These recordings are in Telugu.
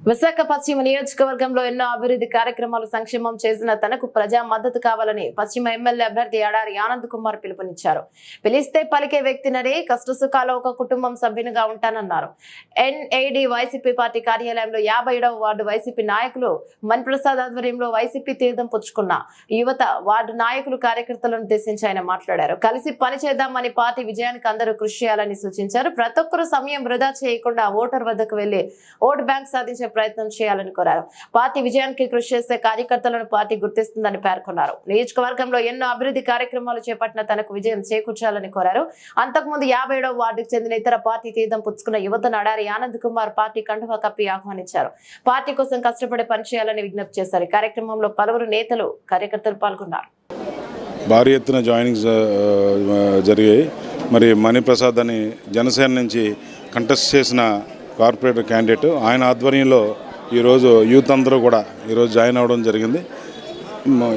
విశాఖ పశ్చిమ నియోజకవర్గంలో ఎన్నో అభివృద్ధి కార్యక్రమాలు సంక్షేమం చేసిన తనకు ప్రజా మద్దతు కావాలని పశ్చిమ ఎమ్మెల్యే అభ్యర్థి ఆడారి ఆనంద్ కుమార్ పిలుపునిచ్చారు. పిలిస్తే పలికే వ్యక్తినని, కష్టసుఖాలు ఒక కుటుంబం సభ్యునిగా ఉంటానన్నారు. ఎన్ఏడి వైసీపీ పార్టీ కార్యాలయంలో 57వ వార్డు వైసీపీ నాయకులు మణిప్రసాద్ ఆధ్వర్యంలో వైసీపీ తీర్థం పుచ్చుకున్న యువత వార్డు నాయకులు కార్యకర్తలను ఉద్దేశించి ఆయన మాట్లాడారు. కలిసి పనిచేద్దామని, పార్టీ విజయానికి అందరూ కృషి చేయాలని సూచించారు. ప్రతి ఒక్కరూ సమయం వృధా చేయకుండా ఓటర్ వద్దకు వెళ్లి ఓటు బ్యాంక్ సాధించే ప్రయత్నం చేయాలని కోరారు. పార్టీ విజయానికి కృషి చేసే కార్యకర్తలను పార్టీ గుర్తిస్తుందని పేర్కొన్నారు. నియోజకవర్గంలో ఎన్నో అభివృద్ధి కార్యక్రమాలు చేపట్టిన తనకు విజయం చేకూర్చాలని కోరారు. అంతకుముందు 57వ వార్డుకు చెందిన ఇతర పార్టీ తీర్థం పుచ్చుకున్న యువతను ఆడారి ఆనంద్ కుమార్ పార్టీ కండువా కప్పి ఆహ్వానించారు. పార్టీ కోసం కష్టపడి పనిచేయాలని విజ్ఞప్తి చేశారు. కార్యక్రమంలో పలువురు నేతలు, కార్యకర్తలు పాల్గొన్నారు. భారీ ఎత్తున జాయినింగ్స్ జరిగాయి. మరి మణిప్రసాద్ అని జనసేన నుంచి కంటెస్ట్ చేసిన కార్పొరేటర్ క్యాండిడేట్, ఆయన ఆధ్వర్యంలో ఈరోజు యూత్ అందరూ కూడా ఈరోజు జాయిన్ అవ్వడం జరిగింది.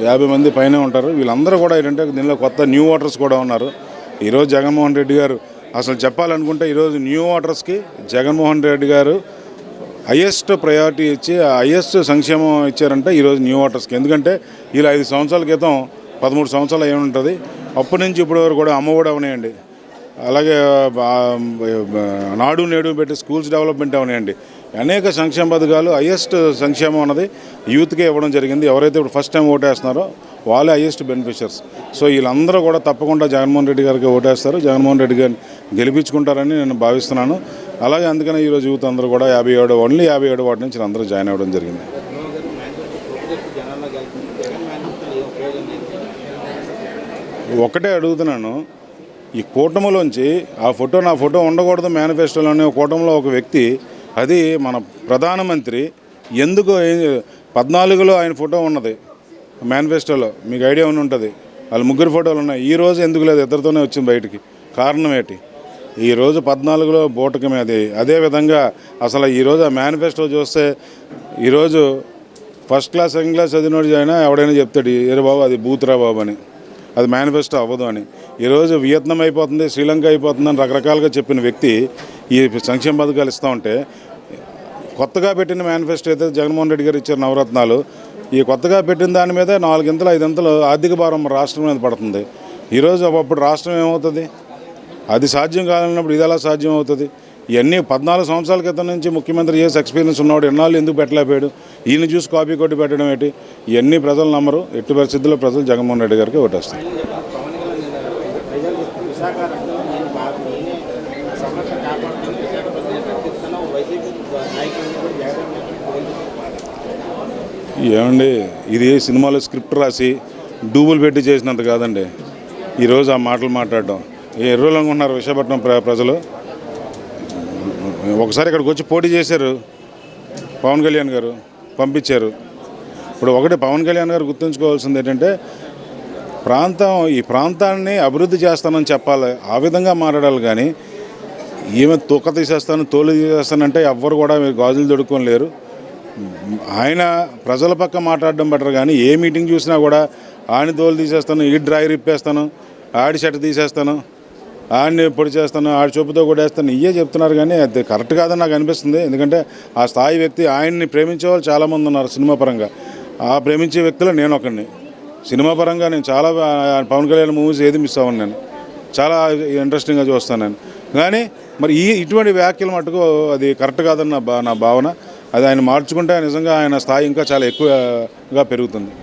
50 మంది పైనే ఉంటారు. వీళ్ళందరూ కూడా ఏంటంటే దీనిలో కొత్త న్యూ ఓటర్స్ కూడా ఉన్నారు. ఈరోజు జగన్మోహన్ రెడ్డి గారు అసలు చెప్పాలనుకుంటే ఈరోజు న్యూ ఓటర్స్కి జగన్మోహన్ రెడ్డి గారు హయ్యెస్ట్ ప్రయారిటీ ఇచ్చి హయ్యెస్ట్ సంక్షేమం ఇచ్చారంటే ఈరోజు న్యూ ఓటర్స్కి. ఎందుకంటే వీళ్ళు 5 సంవత్సరాల క్రితం 13 సంవత్సరాలు ఏముంటుంది, అప్పటి నుంచి ఇప్పటి వరకు కూడా అమ్మఒడి అవనాయండి, అలాగే నాడు నేడు పెట్టి స్కూల్స్ డెవలప్మెంట్ అవనాయండి, అనేక సంక్షేమ పథకాలు హయ్యెస్ట్ సంక్షేమం అన్నది యూత్కే ఇవ్వడం జరిగింది. ఎవరైతే ఇప్పుడు ఫస్ట్ టైం ఓటేస్తున్నారో వాళ్ళే హయ్యెస్ట్ బెనిఫిషియర్స్. సో వీళ్ళందరూ కూడా తప్పకుండా జగన్మోహన్ రెడ్డి గారికి ఓటేస్తారు, జగన్మోహన్ రెడ్డి గారిని గెలిపించుకుంటారని నేను భావిస్తున్నాను. అలాగే అందుకనే ఈరోజు యూత్ అందరూ కూడా 57 వార్డు నుంచి అందరూ జాయిన్ అవ్వడం జరిగింది. ఒకటే అడుగుతున్నాను, ఈ కూటమిలోంచి నా ఫోటో ఉండకూడదు మేనిఫెస్టోలోనే. కూటమిలో ఒక వ్యక్తి, అది మన ప్రధానమంత్రి, ఎందుకు 14లో ఆయన ఫోటో ఉన్నది మేనిఫెస్టోలో, మీకు ఐడియా ఉంటుంది. వాళ్ళ ముగ్గురు ఫోటోలు ఉన్నాయి. ఈరోజు ఎందుకు లేదు, ఇద్దరితోనే వచ్చింది బయటికి. కారణం ఏంటి? ఈరోజు 14లో బూటకమే అది. అదేవిధంగా అసలు ఈరోజు ఆ మేనిఫెస్టో చూస్తే ఈరోజు ఫస్ట్ క్లాస్ సెకండ్ క్లాస్ చదివినోడు అయినా ఎవడైనా చెప్తాడు, ఏరే బాబు అది బూతురా బాబు అని, అది మేనిఫెస్టో అవ్వదు అని. ఈరోజు వియత్నాం అయిపోతుంది, శ్రీలంక అయిపోతుందని రకరకాలుగా చెప్పిన వ్యక్తి ఈ సంక్షేమ పథకాలు ఇస్తూ ఉంటే, కొత్తగా పెట్టిన మేనిఫెస్టో అయితే జగన్మోహన్ రెడ్డి గారు ఇచ్చారు నవరత్నాలు, ఈ కొత్తగా పెట్టిన దాని మీద 4 ఇంతలు 5 ఇంతలు ఆర్థిక భారం రాష్ట్రం మీద పడుతుంది. ఈరోజు అప్పుడు రాష్ట్రం ఏమవుతుంది? అది సాధ్యం కాదన్నప్పుడు ఇది ఎలా సాధ్యం అవుతుంది? ఇవన్నీ 14 సంవత్సరాల క్రితం నుంచి ముఖ్యమంత్రి చేసి ఎక్స్పీరియన్స్ ఉన్నాడు, ఎన్నాళ్ళు ఎందుకు పెట్టలేకపోయాడు? ఈయన చూసి కాపీ కొట్టి పెట్టడం ఏంటి? ఇవన్నీ ప్రజలు నమ్మరు. ఎట్టి పరిస్థితుల్లో ప్రజలు జగన్మోహన్ రెడ్డి గారికి ఓటేస్తారు. ఏమండి, ఇది సినిమాలో స్క్రిప్ట్ రాసి డూబులు పెట్టి చేసినంత కాదండి. ఈరోజు ఆ మాటలు మాట్లాడడం ఎర్రలంగా ఉన్నారు విశాఖపట్నం ప్రజలు. ఒకసారి ఇక్కడికి వచ్చి పోటీ చేశారు పవన్ కళ్యాణ్ గారు, పంపించారు. ఇప్పుడు ఒకటి పవన్ కళ్యాణ్ గారు గుర్తుంచుకోవాల్సింది ఏంటంటే, ఈ ప్రాంతాన్ని అభివృద్ధి చేస్తానని చెప్పాలి, ఆ విధంగా మాట్లాడాలి. కానీ ఈమె తొక్క తీసేస్తాను, తోలు తీసేస్తానంటే ఎవ్వరు కూడా మీరు గాజులు దొడుక్కొని లేరు. ఆయన ప్రజల పక్క మాట్లాడడం బెటర్. కానీ ఏ మీటింగ్ చూసినా కూడా ఆడిని తోలు తీసేస్తాను, ఈ డ్రాయర్ ఇప్పేస్తాను, ఆడి షర్ట్ తీసేస్తాను, ఆడిని పొడి చేస్తాను, ఆడి చూపుతో కొట్టేస్తాను, ఇవే చెప్తున్నారు. కానీ అది కరెక్ట్ కాదని నాకు అనిపిస్తుంది. ఎందుకంటే ఆ స్థాయి వ్యక్తి, ఆయన్ని ప్రేమించే వాళ్ళు చాలామంది ఉన్నారు సినిమా పరంగా. ఆ ప్రేమించే వ్యక్తులు నేను ఒకరిని. సినిమా పరంగా నేను చాలా పవన్ కళ్యాణ్ మూవీస్ ఏది మిస్ అవ్వను, నేను చాలా ఇంట్రెస్టింగ్గా చూస్తాను నేను. కానీ మరి ఇటువంటి వ్యాఖ్యలు మటుకు అది కరెక్ట్ కాదని నా భావన. అది ఆయన మార్చుకుంటే నిజంగా ఆయన స్థాయి ఇంకా చాలా ఎక్కువగా పెరుగుతుంది.